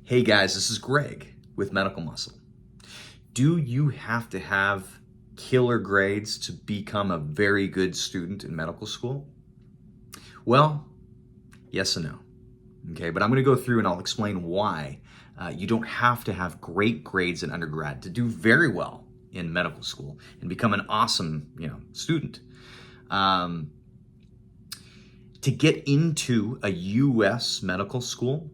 Hey guys, this is Greg with Medical Muscle. Do you have to have killer grades to become a very good student in medical school? Well, yes and no. Okay, but I'm going to go through and I'll explain why you don't have to have great grades in undergrad to do very well in medical school and become an awesome, student. To get into a U.S. medical school,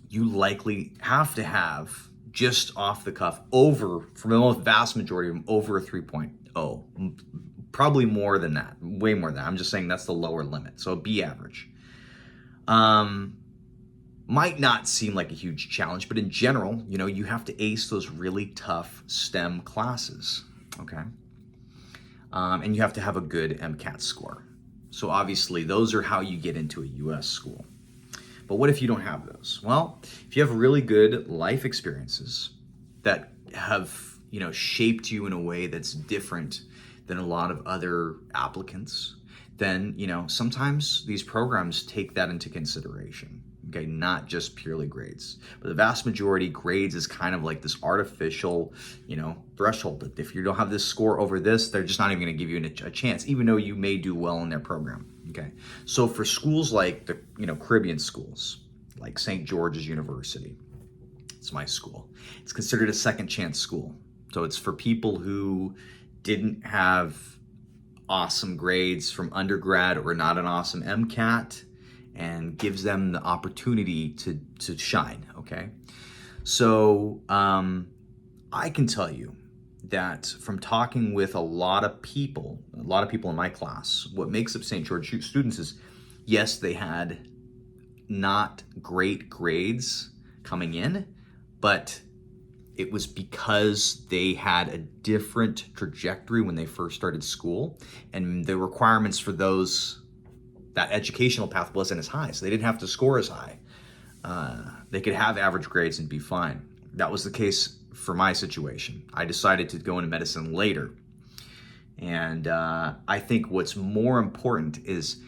you likely have to have, just off the cuff, for the most vast majority of them, over a 3.0. Probably more than that, way more than that. I'm just saying that's the lower limit. So B average. Might not seem like a huge challenge, but in general, you have to ace those really tough STEM classes, okay? And you have to have a good MCAT score. So obviously, those are how you get into a U.S. school. But what if you don't have those? Well, if you have really good life experiences that have, shaped you in a way that's different than a lot of other applicants, then, sometimes these programs take that into consideration. Okay, not just purely grades. But the vast majority, grades is kind of like this artificial, threshold. That if you don't have this score over this, they're just not even going to give you a chance, even though you may do well in their program. Okay, so for schools like the Caribbean schools, like St. George's University, it's my school. It's considered a second chance school. So it's for people who didn't have awesome grades from undergrad or not an awesome MCAT, and gives them the opportunity to shine, okay? So I can tell you that from talking with a lot of people in my class, what makes up St. George students is, yes, they had not great grades coming in, but it was because they had a different trajectory when they first started school, and the requirements for that educational path wasn't as high, so they didn't have to score as high. They could have average grades and be fine. That was the case for my situation. I decided to go into medicine later. And I think what's more important is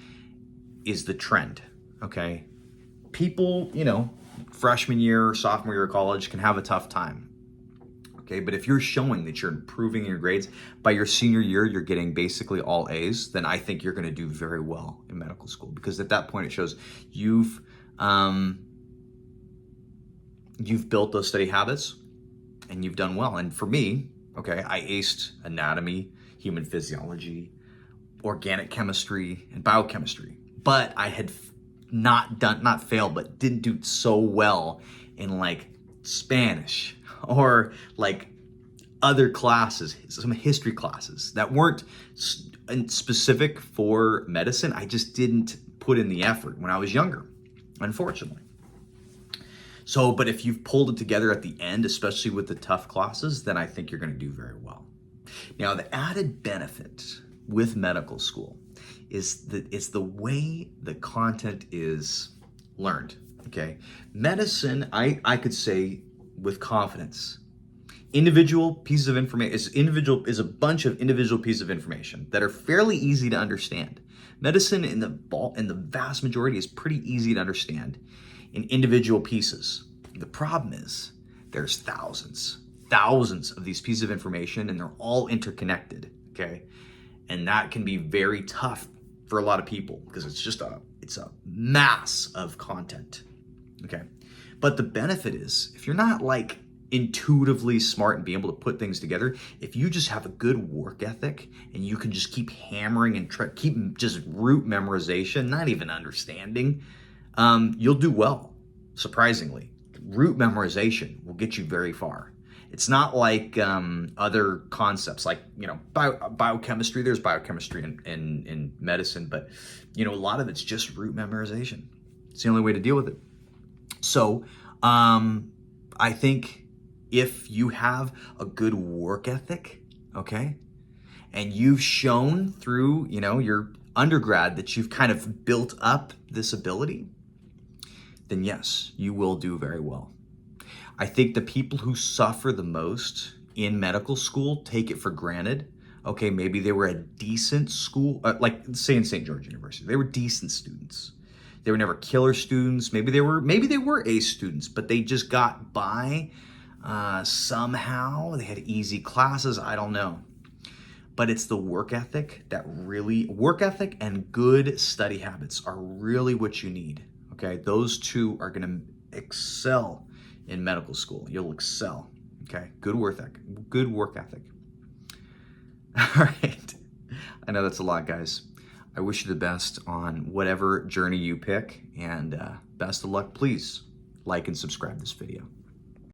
the trend, okay? People, freshman year, sophomore year of college can have a tough time. Okay, but if you're showing that you're improving your grades, by your senior year, you're getting basically all A's, then I think you're going to do very well in medical school, because at that point it shows you've built those study habits and you've done well. And for me, okay, I aced anatomy, human physiology, organic chemistry, and biochemistry, but I had not failed, but didn't do so well in like Spanish or like other classes, some history classes that weren't specific for medicine. I just didn't put in the effort when I was younger, unfortunately. So, but if you've pulled it together at the end, especially with the tough classes, then I think you're going to do very well. Now, the added benefit with medical school is that it's the way the content is learned, okay? Medicine, I could say with confidence, individual pieces of information is a bunch of individual pieces of information that are fairly easy to understand. Medicine in the vast majority is pretty easy to understand in individual pieces. The problem is there's thousands of these pieces of information, and they're all interconnected, okay? And that can be very tough for a lot of people because it's a mass of content, okay? But the benefit is, if you're not like intuitively smart and be able to put things together, if you just have a good work ethic and you can just keep hammering and keep just root memorization, not even understanding, you'll do well, surprisingly. Root memorization will get you very far. It's not like other concepts like, biochemistry. There's biochemistry in medicine, but, a lot of it's just root memorization. It's the only way to deal with it. So I think if you have a good work ethic, okay, and you've shown through, your undergrad that you've kind of built up this ability, then yes, you will do very well. I think the people who suffer the most in medical school take it for granted. Okay, maybe they were a decent school, like say in St. George University, they were decent students. They were never killer students. Maybe they were ace students, but they just got by somehow. They had easy classes. I don't know. But it's the work ethic and good study habits are really what you need. Okay, those two are going to excel in medical school. You'll excel. Okay, good work ethic. All right. I know that's a lot, guys. I wish you the best on whatever journey you pick, and best of luck. Please like and subscribe this video.